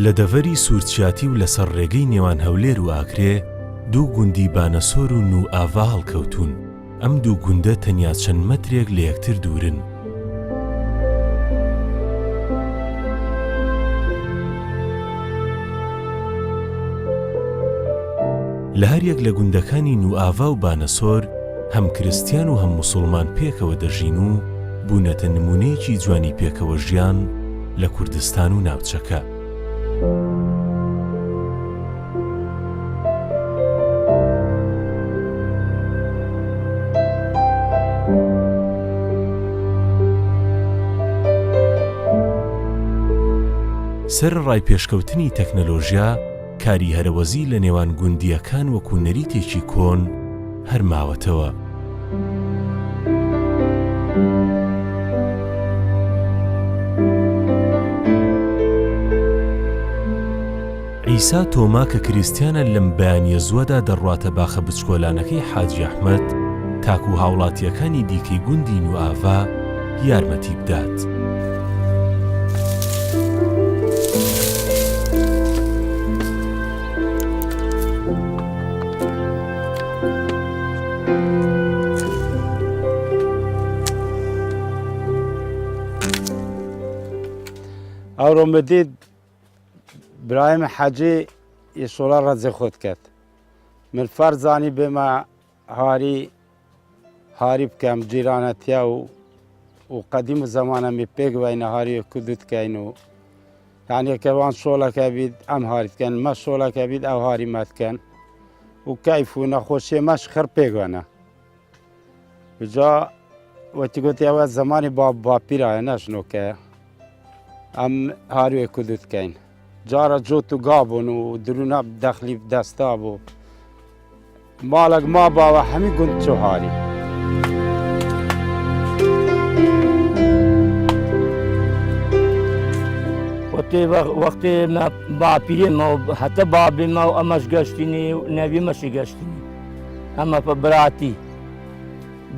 لە دەڤەری سوورچیاتی و لەسەر ڕێگەی نێوان هەولێر و ئاکرێ دوو گوندی بانەسۆر و نو ئاڤا هەڵکەوتون. ئەم دوو گوندە تەنیا چەند مەترێک لە یەکتر دوورن. لە هەر یەک لە گوندەکانی نو ئاڤا و بانەسۆر هەم کریستیان و هەم موسڵمان پێکەوە دەژین و بوونەتە نمونەیەکی جوانی پێکەوە ژیان لە کوردستان و ناوچەکە. سەر ڕای پێشکەوتنی تەکنەلۆژیا کاری هەرەوەزی لە نێوان گوندیەکان وەکو نەریتێکی کۆن هەرماوەتەوە. عیسا تۆما کە کریستیانە لەم بەیانیە زووەدا دەڕواتە باخە بچکۆلانەکەی حاجی ئەحمەد تاکو هاوڵاتیەکانی دیکەی گوندی نو ئاڤا یارمەتی بدات. ئەوڕۆ مدید برایم حەجی ئیشۆڵە ڕەجێ خۆت کرد. من فەرزانی بێمە هاری بکەم جیرانەتیا و قەدیم و زەمانەمی پێک بەینە هاری کودت کەین و یعنی کەوان شۆڵەکە بیت ئەم هاریتکەن مە شۆڵەکە بیت ئەو هاری مەتکەن و کەیف و نەخۆشیێ مەش خڕ پێگوێنە. بجا وەتی گوتی ئەوە زەمانی باپیرایە نەژنۆکە ئەم هاروێ کودت کەین. جارە جۆت و گابوون و درونە دەخلی دەستا بوو. ماڵک ما باوە هەمی گوند چۆ هاری. وەختێ باپیرێمە و هەتە بابێمە و ئەمەش گەشتینی و نەویمەشی گەشتینی. ئەمە بە براتی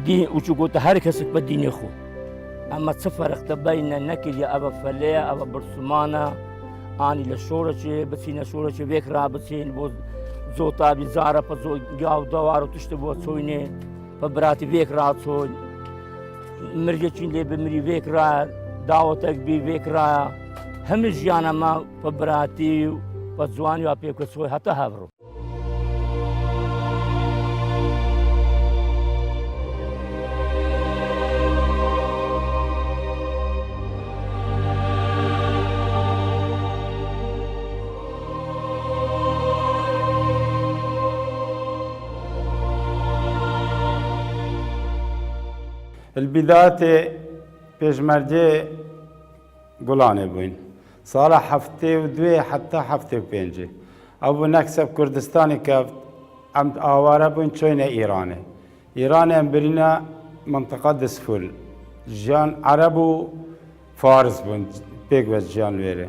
دین وچوگوتە هەر کەسێک بە دینی خۆ. ئەمە چ فەرقتە بەینە نەکردە ئەوە فەلەیە ئەوە برسمانە ئانی لە شۆڕەچێ بچینە شۆڕەچێ وێکرا بچین بۆ زۆ تابی زارە پە زۆ گاو دەوار و تشتە بۆ چۆینێ بە براتی وێکرا چۆن مرگەچین لێ بمری وێکرا داوەتێک بی وێکرایە هەموو ژیانەمە بە براتی و بە جوانی وا پێکە چۆی هەتە هەبڕۆ. البداية پێشمەرجێ گوڵانێ بووین. ساڵە هەفتێ و دوێ حتا هەفتێ و پێنجێ. ئەو بوو نەکسەب کوردستانی کەوت ئەم ئاوارە بووین چۆینە ئیرانێ. ئیرانێ ئەم برینە منطقە دسفول. ژیان عەرەب و فارس بوون پێک بە ژیان وێرێ.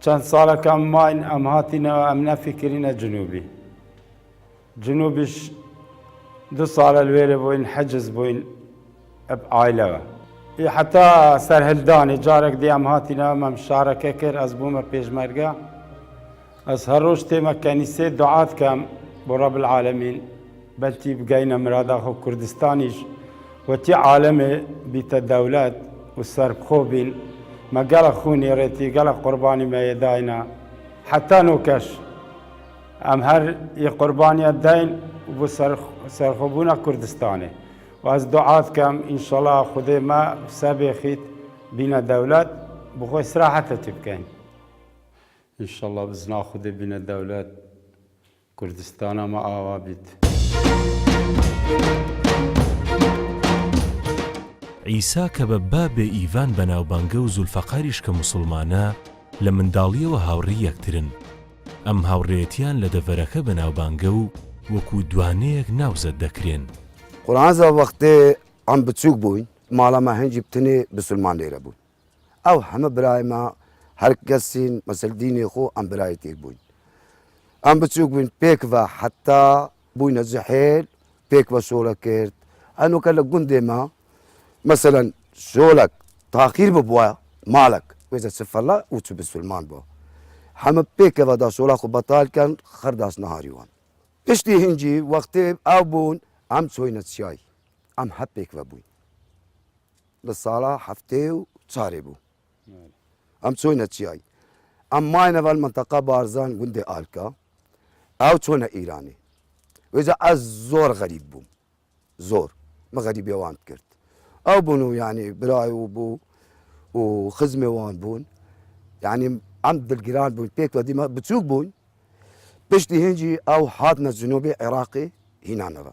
چەند ساڵەکەم ماین ئەم هاتینەوە ئەم نەفیکرینە جنوبی. جنوبیش دو ساڵە لێرە بووین حەجز بووین عائلەوە. حتا سەرهەلدانی جارێک دی ئەم هاتینەوە مەم شارەکە کرد ئەس بوومە پێشمەرگە. ئەس هەر ڕۆژ تێمە کەنیسێ دوعات کەم بۆ ڕەب العالەمین بەلکی بگەینە مراداخۆ کوردستانیش وەتی عالەمێ بیتە دەولەت و سەربخۆ بین مە گەلە خونی ڕێتی گەلە قوربانی مەیەداینە حتا نۆکەش ئەم هەر یە قوربانیە داین بۆ سەرخۆبوونە کوردستانێ. واز دعات کەم ئینشەڵا خودێ مە سەبێخیت بینە دەولەت بخۆی سراحەتەتی بکەین. ئینشەڵا بزنا خودێ بینە دەولەت کوردستانە مە ئاوا بیت. عیسا کە بە بابێ ئیڤان بەناوبانگە و زولفەقاریش کە موسڵمانە لە منداڵیەوە هاوڕێی یەکترن. ئەم هاوڕێیەتیان لە دەڤەرەکە بەناوبانگە و وەکو دوانەیەک ناوزەت دەکرێن. قورآنزە وەختێ ئەم بچووک بووین ماڵەمە هەنجی بتنێ بسلمان لێرە بوون. ئەو هەمە برایمە هەر کەسین مەسەل دینی خۆ ئەم برای تێک بووین. ئەم بچووک بووین پێکڤە حتا بووینە جەحێل پێکڤە شۆڵە کرد. ئەنوکە لە گوندێمە مەسەلەن شۆلک تاخیر ببووە مالک وێزە سفەڵە و چ بسلمان بووە. همه پیک و دا سولا خو بطال کن خرداس نهاری وان پشتی هنجی وقتی او بون ام سوینت شای ام هب پیک و بوین لسالا هفته و چاره بو ام سوینت شای ام ماین اول منطقه بارزان گنده آلکا او چونه ایرانی ویزا از زور غریب بوم زور ما غریبی وان کرد او بونو يعني براي وبو وخزمه وان بون يعني عمد الجيران بون بيك وديما بتسوق بون بشتي هنجي او حاطنا الجنوبي عراقي هنا نرى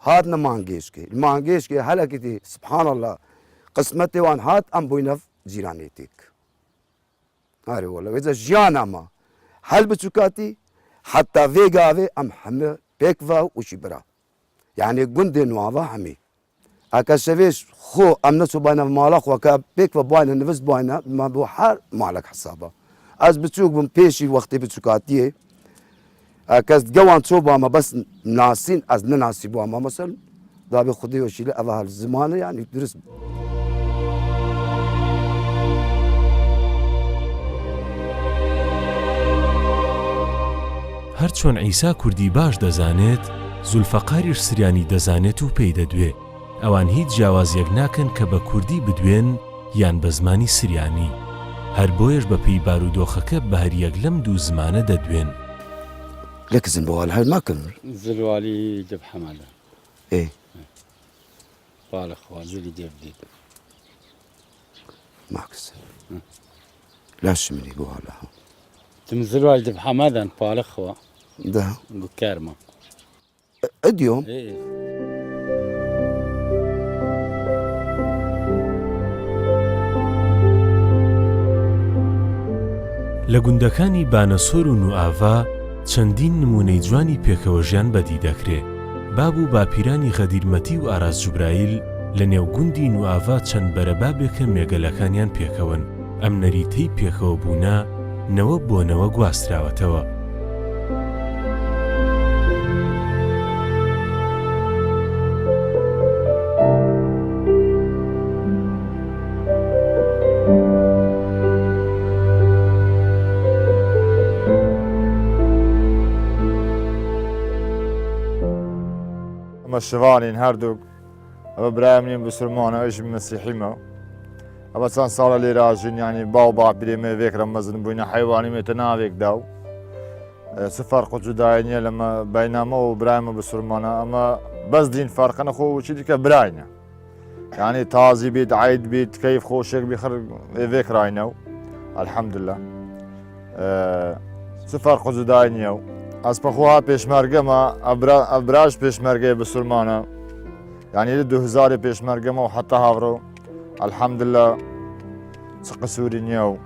هاتنا مانجيشكي المانجيشكي هلكتي سبحان الله قسمتي وان هات ام بوينف جيرانيتك هاري والله واذا جيانا ما هل بتسوكاتي حتى فيغافي ام حمي بيكفا وشي برا يعني جندي نوافا حمي اكشفيش خو امنا سبانا مالك وكا بيك وباينا نفس باينا ما بوحار مالك حسابه از بتسوق من بيشي وقتي بتسوقاتيه اكاز جوان صوبا ما بس ناسين از نناسي بوا ما مثلا دابي خدي وشي لا هذا الزمان يعني درس هەرچۆن عیسا کوردی باش دەزانێت زولفەقاریش سریانی دەزانێت و پێی دەدوێ ئەوان هیچ جیاوازیەک ناکەن کە بە کوردی بدوێن یان بە زمانی سریانی هەر بۆیەش بە پێی بارودۆخەکە بە هەریەک لەم دوو زمانە دەدوێن لك زنبوال هاي ما كمل زلوالي جب حماده ايه بالخ زلي جب ديد ما كسر لا شمني بوالها تم زلوالي جب حماده بالخ ده بكارما اديوم ايه لە گوندەکانی بانەسۆر و نوئاڤا چەندین نمونەی جوانی پێکەوەژیان بەدی دەکرێت باب و باپیرانی غەدیرمەتی و ئاراس جوبراییل لە نێو گوندی نوئاڤا چەند بەرەبابێکە مێگەلەکانیان پێکەون ئەم نەریتەی پێکەوە بوونە نەوە بۆ نەوە گواستراوەتەوە اما الشوانين هردوك اما برايمنين بسلمان ايش مسيحي ما اما سان صار لي راجين يعني باو با بريمي فيك رمزن بوينا حيواني متناويك داو سفر قجداينيا لما بينما وبرايم بسلمان اما بس دين فرق انا خو شي ديك براينا يعني تازي بيت عيد بيت كيف خوشك بيخرج فيك راينو الحمد لله سفر قجداينيا اسپخوها پیشمرگه ما ابراج پیشمرگه بسلمانه يعني 2000 پیشمرگه ما وحتى هاورو الحمد لله سقسوري نيو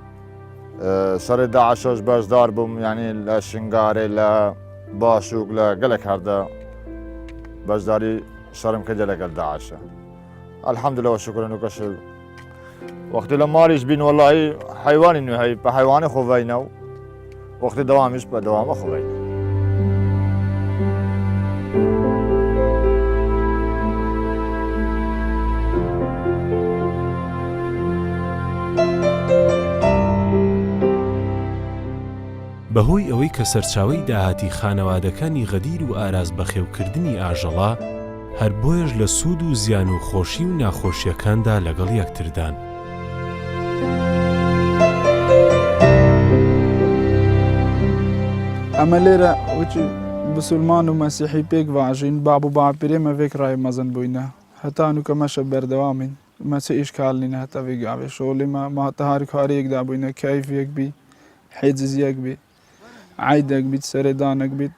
شر داعش باش دار بوم يعني لا شنغاري لا باشوق لا قالك هذا باش داري شرم كجلك داعش الحمد لله وشكرا لك وقت لما ريش بين والله حيوان انه هي بحيوان خوينا وقت دوامش بدوام خوينا بەهۆی ئەوەی کە سەرچاوەی داهاتی خانەوادەکانی غەدیر و ئاراز بەخێوکردنی ئاژەڵا هەر بۆیەش لە سوود و زیان و خۆشی و ناخۆشیەکاندا لەگەڵ یەکتردان ئەمە لێرە وچی بسلمان و مەسیحی پێک واژین باب و باپیرێمە vêk rayê mezin bûyne heta nû meşe berdewamên me çi îşkal nîne heta vê gavê şolê me heta harîkariyek dabûyne keyfiyek bî hêciziyek bî عيدك بيت سردانك بيت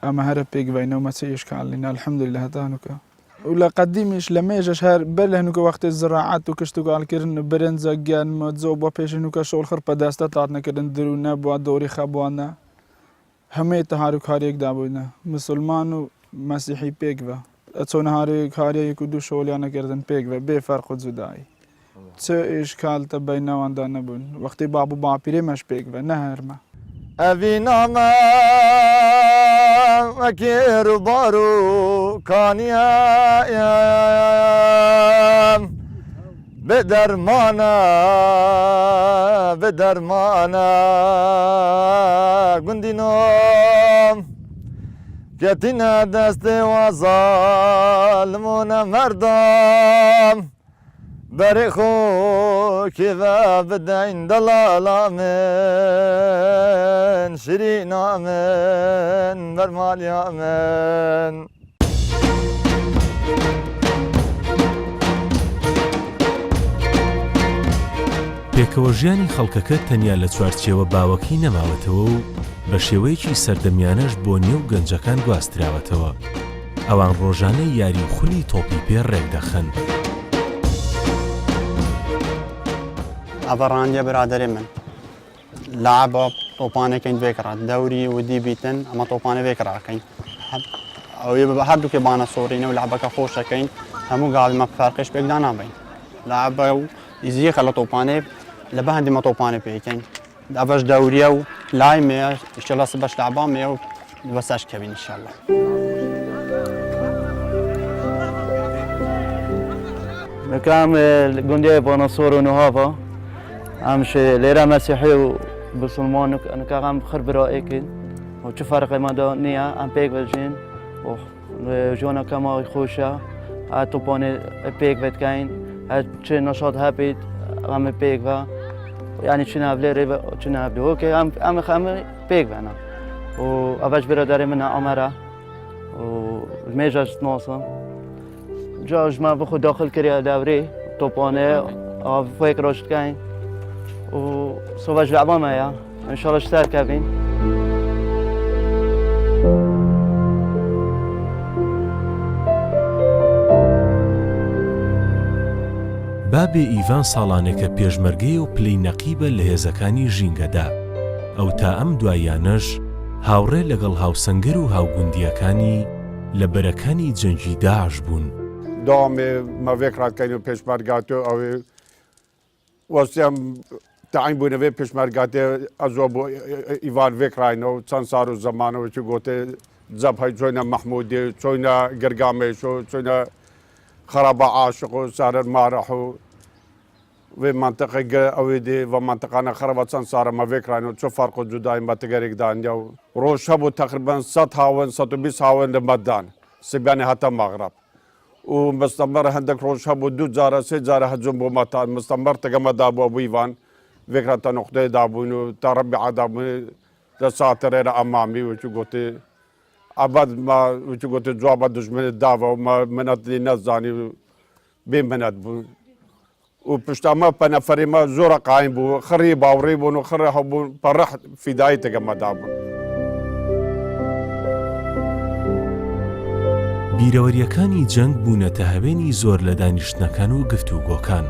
اما هرا بيك بينه وما تسيش كالينا الحمد لله هتانوكا ولا قديمش لميجش هر بله هنوكا وقت الزراعات وكشتو قال كرن برنزا جان ما تزوبا بيش هنوكا شغل خربا داستا طاتنا كرن درونا بوا دوري خابوانا همه تهارو كاريك دابونا مسلمان و مسيحي بيك با اتسون هاري كاريك ودو شغليانا كردن بيك با بي فرق زداي تسو اشكال تبينا واندا نبون وقت بابو باپيري مش بيك با نهر ما أفينا ما مكير بارو كانيا بدرمانا بدرمانا گندینم کتینا دست و ظالمون مردم بری خو که و بدین دلالا من شیرینا من برمالیا من پێکەوە ژیانی خەڵکەکە تەنیا لە چوارچێوە باوەکی نەماوەتەوە و بە شێوەیەکی سەردەمیانەش بۆ نێو گەنجەکان گواستراوەتەوە. ئەوان ڕۆژانەی یاری و خولی تۆپی پێ ڕێک دەخەن. ئەڤەڕانیە برادەرێ من لاعبە تۆپانەکەین وێکڕا دەوری ودی بیتن ئەمە تۆپانە وێکڕاکەین ئەوێ هەردووکێ بانە سۆڕینە و لعبەکە خۆشەکەین هەموو گاڵمە فەرقش پێکدا نابین لعبە و ئیزیەکە لە تۆپانێ لە بە هەندێمە تۆپانە پێکەین ئەڤەش دەوریە و لای مێ ئیشەڵە سبەش لعبا مێ و بەسەش کەبین ئینشاءالله. مكان الجندية بنصور ونهافا أمشي ليرة مسيحي وبسلمان أنا كعم خرب رأيك وشوف فرق ما دنيا أم بيك بالجين وجونا كما خوشة أتوباني بيك بتكين هاد نشاط هابيت أم بيك با يعني شنا بليري شنا بلي أوكي أم بيك بنا وأبش برادري منها أمرا والميجاج ناصم جاش ما بخو داخل كريا دوري توبانه فيك رشد كاين و صباح لعبة معايا ان شاء الله اشترك كابين. بابێ ئیڤان ساڵانێکە پێشمەرگەی و پلەی نەقیبە لە هێزەکانی ژینگەدا. ئەو تا ئەم دوایانەش هاوڕێ لەگەڵ هاوسەنگەر و هاوگوندیەکانی لە بەرەکانی جەنگی داعش بوون. دامێ مەڤێکڕاتکەین و پێشمەرگاتۆ ئەوێ وەسیەم تعین بوونەوێ پێشمەرگاتێ ئەزۆ بۆ ئیڤان vێکڕاینەوە چەند ساڵ و زەمانەوەی گوتێ جەبهەی چۆینە مەحمودێ چۆینە گرگامێش و چۆینە خەرابە عاشق و سارەر مارەح و وێ منتەقەی ئەوێ دێ و منتەقانە خەرەبە چەند سارە مەڤێکڕاینەوە چۆ فەرق و جوداین بە تگەرێکدانیا و ڕۆژ هەبوو تەقریبەن 100 هاون 120 هاون لە مەدان سبیانی هەتە مەغرب و مستمر هەندێک ڕۆژ هەبوو 2 جارە 3 جارە هەجوم بۆ مەتان مستمر تەگەمەدا بووە بۆ ئیڤان vێکراتە نقطەی دابوون و تا ڕەبیعا دابوون لە ساتەرێرە ئەمامی وچی گوتی ئەبەد وچی گوتی جوابە دوژمنت داوە و منەتی نەزانی و بێ منەت بوو و پشتەمە پەنەفەریمە زۆرە قایم بوو خڕی باوڕێ بوون و خڕە هەبوون پەڕەح فیدایی تەگەمەدا بوون. بیرەوەریەکانی جەنگ بوونەتە هەوێنی زۆر لە دانیشتنەکان و گفتوگۆکان.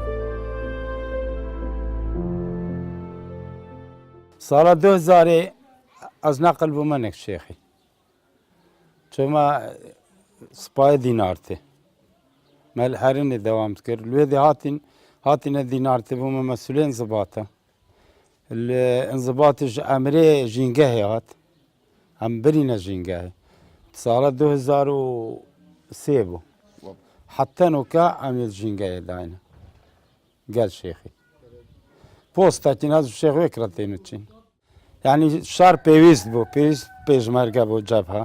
ساڵە 2000 ئەز نەقل بوومەنێک شێخی چۆمە سپای دینارتێ مەل هەرنێ دەوام کرد لێدێ هاتینە دینارتێ بوومە مەسولێ انزباتە انزباتش ئەمرێ ژینگەهێ هات ئەم برینە ژینگەهێ ساڵە 2003 بوو حەتەنوکە ئەمێت ژینگەیە داینە گەل شێخی پۆستاکی ناز شێخ وێکرەتێنە چین یعنی شار پێویست بوو پێویست پێشمەرگە بۆ جەبهە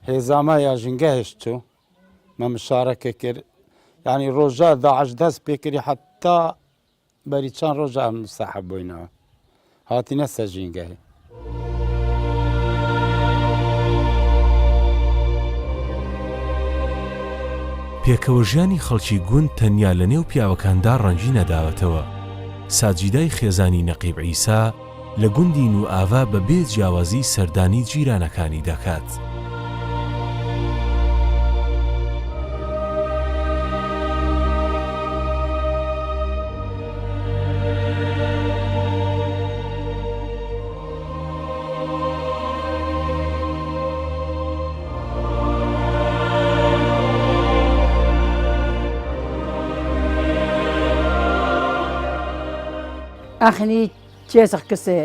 هێزامە یا ژینگەهێش چوو مە مشارەکە کرد یعنی ڕۆژە داعش دەست پێکردی حتا بەری چەند ڕۆژە ئەم مستەحەب بووینەوە هاتینە سەر ژینگەهێ. پێکەوە ژیانی خەڵکی گوند تەنیا لە نێو پیاوەکاندا ڕەنجی نەداوەتەوە. ساجیدای خێزانی نەقیب عیسا لە گوندی نوئاوا بەبێ جیاوازی سەردانی جیرانەکانی دەکات. ئاخنی چێزق کەسێ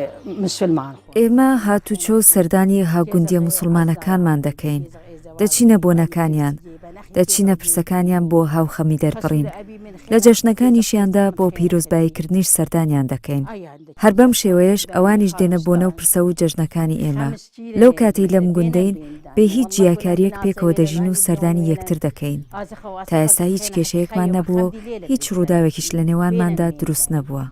مسلمان ئێمە هاتوچۆ سەردانی هاوگوندیە موسڵمانەکانمان دەکەین دەچینە بۆنەکانیان دەچینە پرسەکانیان بۆ هاوخەمی دەربڕین لە جەژنەکانیشیاندا بۆ پیرۆزباییکردنیش سەردانیان دەکەین. هەر بەم شێوەیەش ئەوانیش دێنە بۆنە و پرسە و جەژنەکانی ئێمە. لەو کاتی لەم گوندەین بێ هیچ جیاکاریەک پێکەوە دەژین و سەردانی یەکتر دەکەین. تا ئێستا هیچ کێشەیەکمان نەبووە و هیچ ڕووداوێکیش لە نێوانماندا دروست نەبووە.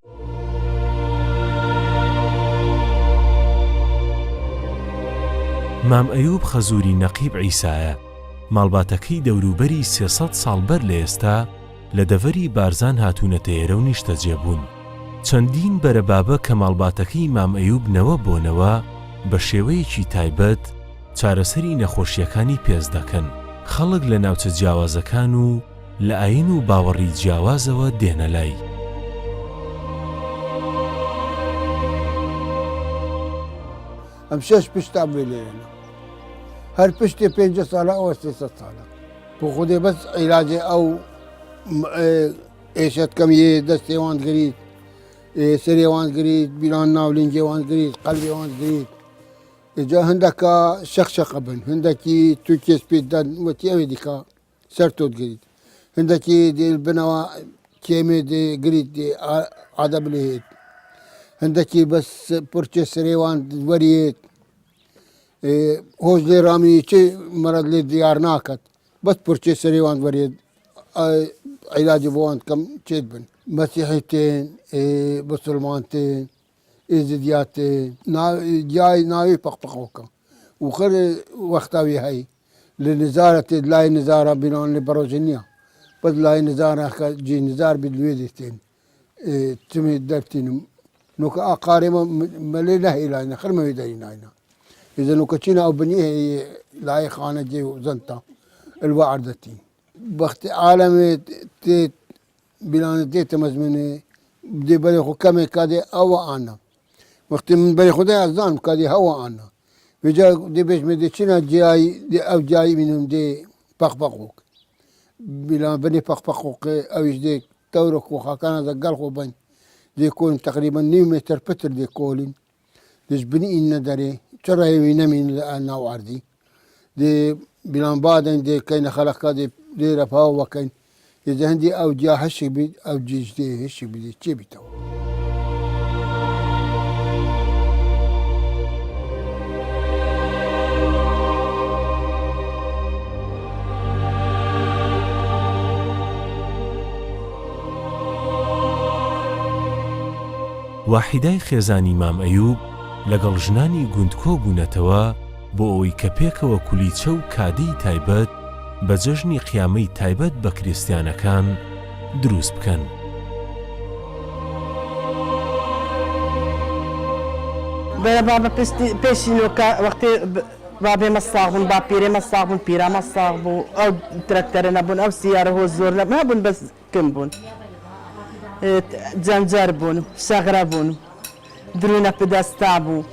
مام ئەیوب خەزووری نەقیب عیسایە ماڵباتەکەی دەوروبەری 300 ساڵ بەر لە ئێستا لە دەڤەری بارزان هاتوونەتە ئێرە و نیشتە جێبوون. چەندین بەرەبابە کە ماڵباتەکەی مام ئەیوب نەوە بۆنەوە بە شێوەیەکی تایبەت چارەسەری نەخۆشیەکانی پێز دەکەن. خەڵک لە ناوچە جیاوازەکان و لە ئاین و باوەڕی جیاوازەوە دێنە لای. ئەم 6 پشتا بێ لێرەنە هەر پشتێ 5 ساڵە ئەوە 300 ساڵە بۆ خودێ بەس عیلاجێ ئەو ئێشەتکەم یێ دەستێوان گریت سەرێوان گریت بیران ناولینجێوان گریت قەلبێوان گریت جا هەندەکە شەخشەقە بن هەندێکی تو کێس پێدان وەتی ئەوێ دیکە سەر تۆت گریت هەندێکی دێ بنەوە کێمێ دێ گریت دێ عادە بلێت هەندێکی بەس پرچێ سەرێوان وەریێت هۆش لێ ڕامی چێ مەرەد لێ دیار ناکات بەس پرچێ سەرێوان وەرێت عیلاجی بۆوان کەم چێت بن مەسیحی تێن بسلمان تێن ئێزدیات تێن جای ناوی پەقپەقۆکە و خەر وەختاوی هەی لە نزارە تێت لای نزارە بینان لێ بەڕۆژە نییە بەس لای نزارەکە جێ نزار بێت لێ دێتێن چمێ دەرتێنم نوکە ئاقارێمە مەلێ نەهێلاینە خرمەوێ دەریناینە إذا نوكتشينا أو بنيه لاي خانة جي وزنتا الوعدتي بخت عالمي تيت بلان تيت مزمني بدي بالي خو كم كادي أو أنا وقت من بالي خدي أزان كادي هوا أنا وجا دي بيش مديشنا جاي دي أو جاي منهم دي بقبقوك بلان بني بقبقوك أو يجدي تورك وخاكانا زقال خو بن دي يكون تقريبا 9 متر بتر دي كولين ديش بني إن داري ترى ينامين لأنه وعردي دي بلان بعدين دي كاين خلق دي دي رفاه وكاين إذا عندي أو جا هشي بيد أو جيش دي هشي بدي تشي بيتو واحیدای خێزانی مام ئەیوب لەگەڵ ژنانی گوندکۆ بوونەتەوە بۆ ئەوەی کە پێکەوە کولیچە و کادەی تایبەت بە جەژنی قیامەی تایبەت بە کریستیانەکان دروست بکەن. بابا پێشینۆکە وەختی بابێ مەساغ بوون با پیرێ مەساغ بوون پیرا مەساغ بوو ئەو ترەکتەرە نەبوون ئەو سیارە هۆ زۆر نەبوون بەس کەم بوون جەنجەر بوون شەغرە بوون درونە پدەستا بوو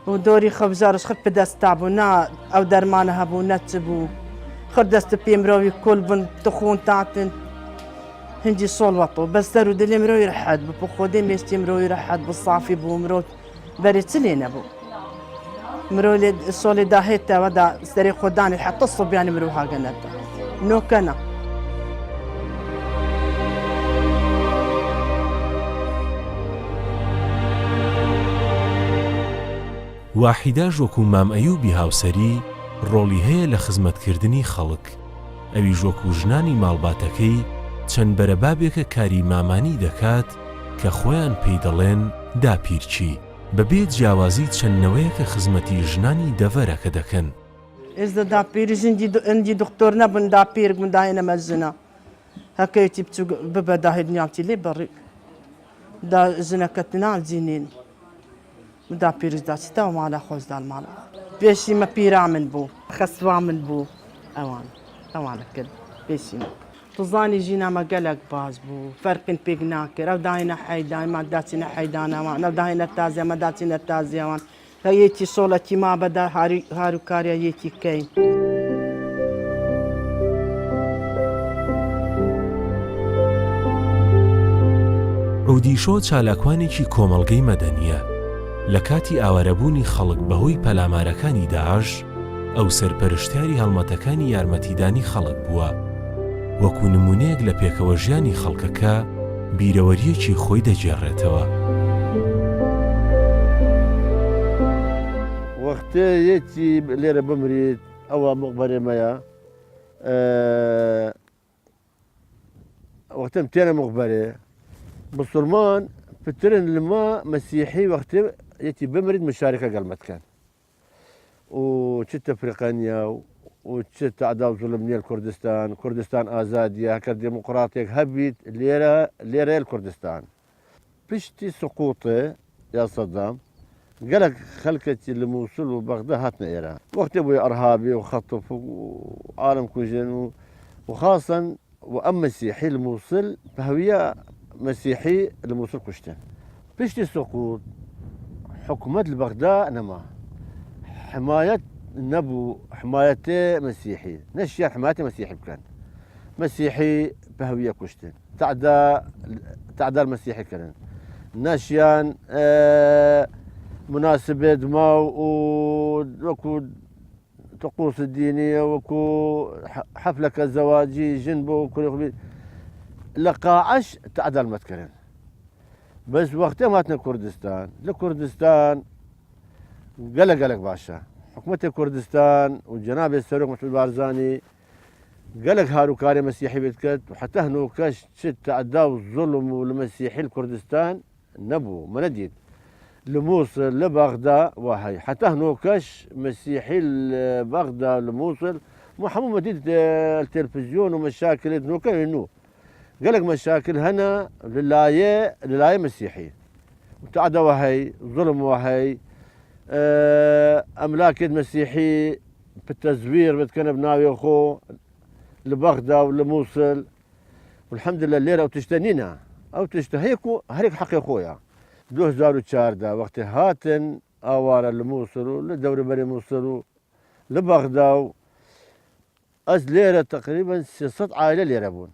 و دۆری خەبژارش خەت پدەستا بوو نا ئەو دەرمانە هەبوو نەچ بوو خەر دەستە پێ مرۆوی کول بوون تخۆن تاتن هەنجی سۆڵوەتۆ بەسەر و دلێ مرۆوی ڕەحەت بوو بۆ خۆدێ مێشتی مرۆوی ڕەحەت بوو سافی بوو مرۆ بەرێ چ لێ نەبوو مرۆ لێ سۆڵێ داهێتەوەدا سەرێ خۆدانی حەتە سۆبیانی مرۆ هاگەنەتە نۆکەنە واحیدا ژۆک و مام ئەیوبی هاوسەری ڕۆڵی هەیە لە خزمەتکردنی خەڵک ئەوی ژۆک و ژنانی ماڵباتەکەی چەند بەرەبابێکە کاری مامانی دەکات کە خۆیان پێی دەڵێن داپیرچی بەبێ جیاوازی چەندنەوەیەکە خزمەتی ژنانی دەڤەرەکە دەکەن. ئێستا داپیریش ئەنجی دکتۆر نەبوون داپیر گونداهێنەمە ژنە هەکەوێتی بچوو ببە داهێنیاتی لێ بەڕێ دا ژنەکەت ناجینین دا پیرش داچیتەوە ماڵە خۆشدان ماڵە پێشی مە پیرا من بوو خەسوا من بوو ئەوانە کرد پێشی توزانی ژینامە گەلک باش بوو فەرقین پێک ناکرد ئەو داهێنە حەیدانمان داچینە حەیدانەوان ئەو داهێنە تازیەمە داچینە تازیەوان کە یەکی سۆڵەتی ما بەدا هاروکاریە یەکی کەین عودیشۆ چالاکوانێکی کۆمەڵگەی مەدەنیە لە کاتی ئاوارەبوونی خەڵک بەهۆی پەلامارەکانی داعش ئەو سەرپەرشتیاری هەڵمەتەکانی یارمەتیدانی خەڵک بووە وەکو نمونەیەک لە پێکەوە ژیانی خەڵکەکە بیرەوەریەکی خۆی دەجێڕێتەوە. وەختێ یەکی لێرە بمرێت ئەوە مقبەرێمەیە وەختم تێنە مقبەرێ بسڵمان پترن لما مەسیحی وەختێ یەکی بمرێت مشارکە گەلمەتکەن و چ تەفریقەنیا و چ تعدا و زوڵم نییە کوردستان ئازادیە کە دموقڕاتێک هەبیت لێرە کوردستان پشتی سقوطێ یا سەدام قالك خلكتي الموصل وبغداد هاتنا إيران وقت أبوي أرهابي وخطف وعالم كوجن وخاصة وأما مسيحي الموصل فهوية مسيحي الموصل كشتن بيشتي سقوط حكومة بغداد نما حماية نبو حمايته مسيحي نشيان حمايته مسيحي بكان مسيحي بهوية كشتن تعدى المسيحي كان نشيان مناسبة دماء وكو طقوس الدينية وكو حفلة الزواجي جنبه وكل لقاعش تعدل متكرن بس وقتها ماتنا كردستان لكردستان قلق باشا حكومة كردستان وجناب السروق مسعود بارزاني قلق هاروكاري مسيحي بيتكت وحتى هنو كاش تعداو الظلم والمسيحي الكردستان نبو منديد لموصل لبغداد وهي حتى هنوكش مسيحي لبغداد لموصل محمود مديد التلفزيون ومشاكل هنوك انه قال لك مشاكل هنا للايه مسيحي وتعدى وهي ظلم وهي املاك مسيحي بالتزوير بتكن بناوي اخو لبغداد ولموصل والحمد لله الليره وتشتنينا او تشتهيكو هريك حقي اخويا 2014 وقت هاتن اوارا لموصل لدوري بري موصل لبغداد از ليره تقريبا 600 عائله ليره بون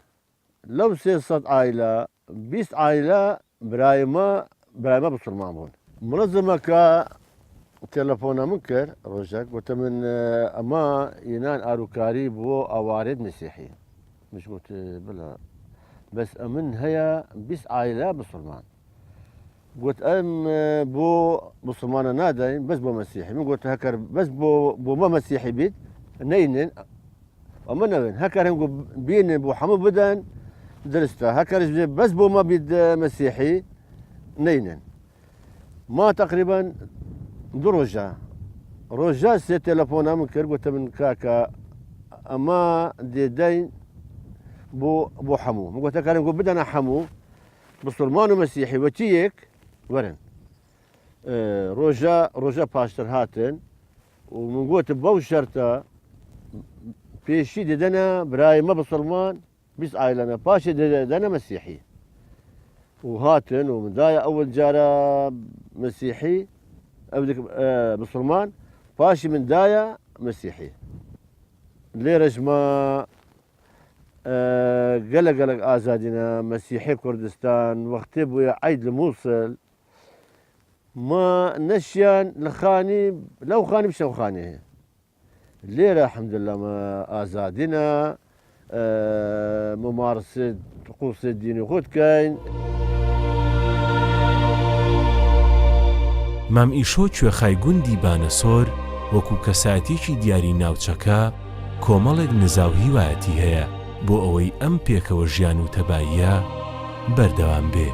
لو 600 عائله 20 عائله برايما بسلمان بون منظمه كا تلفونا منكر روجك قلت من اما ينان اروكاري بو اوارد مسيحي مش قلت بلا بس امن هي 20 عائله بسلمان قلت بو مسلمان نادين بس بو مسيحي من قلت هكر بس بو ما مسيحي بيت نينن ومن وين هكر هم بين بو حمو بدن درسته هكر بس بو ما بيد مسيحي نينن ما تقريبا روجا سي تلفونا من كر قلت من كاكا اما دين بو حمو قلت هكر هم بدنا حمو مسلمان ومسيحي وتيك ورن روجا باشتر هاتن ومن قوت بو شرطة بيشي دنا براي ما بسلمان بس عائلنا باشي دنا مسيحي وهاتن ومن دايا اول جارة مسيحي ابدك بسلمان باشي من دايا مسيحي ليرج ما قلق ازادنا مسيحي كردستان وقت بو عيد الموصل ما نشيان لخاني لو خاني بشو خاني الليلة الحمد لله ما ازادنا ممارسة طقوس الدين خود كاين مام ئیشۆ کوێخای گوندی بانەسۆر وەکو کەسایەتێکی دیاری ناوچەکە کۆمەڵێک نزاو هیوایەتی هەیە بۆ ئەوەی ئەم پێکەوە ژیان و تەباییە بەردەوام بێ.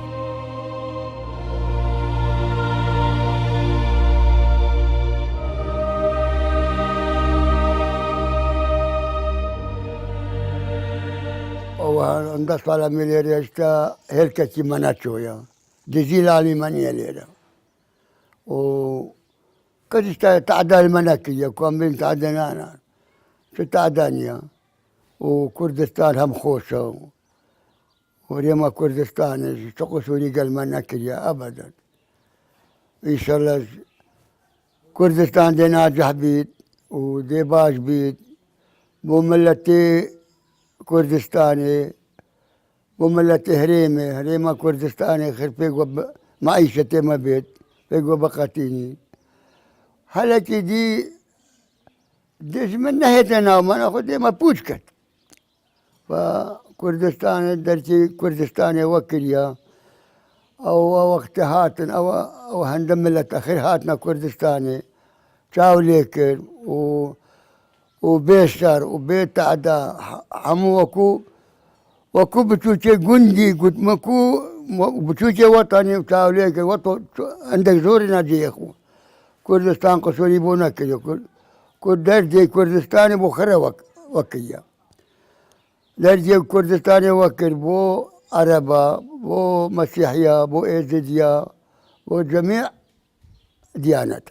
عندك طالع مليار اشتا هلكتي مناتشويا دزيل علي منيا ليرا و كدشتا تعدى المناكية كون بين تعدنا انا تعدانيا وكردستان هم خوشة وريما كردستان تقص وريق المناكية ابدا ان شاء الله كردستان دي ناجح بيت ودي باش بيت بملتي كردستاني وملتي هريمة كردستاني خير بيقوا معيشتي ما بيت بيقوا بقاتيني حالتي دي من ناحيتنا وما ناخذ ما بوشكت فكردستان درتي كردستان وكريا أو وقت هاتن أو هندملة أخير هاتنا كردستاني شاو ليكر وبيشتر وبيت عدا حمو وكو بتوشي جندي قلت مكو بتوشي وطني وشاو ليكر وطن عندك زوري ناجي أخو كردستان قصوري بونا كده كل درجة كردستاني بخرة وكيا درجة كردستاني وكر بو عربة بو مسيحية بو إيزيدية بو جميع ديانات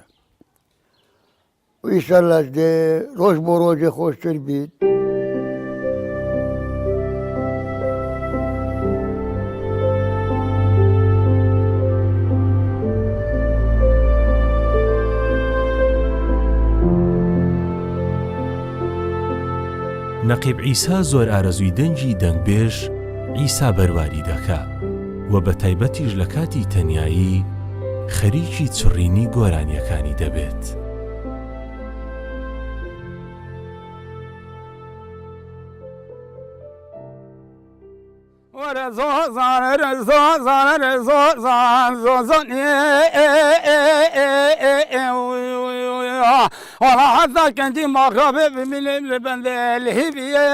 وإن شاء الله دي روز بو روز خوش تربيت نەقیب عیسا زۆر ئارەزووی دەنگی دەنگبێژ عیسا بەرواری دەکا و بە تایبەتیش لە کاتی تەنیایی خەریکی چڕینی گۆرانیەکانی دەبێت. والله حتى كنتي مغرب من البند الهبية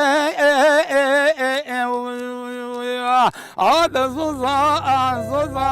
هذا زوزان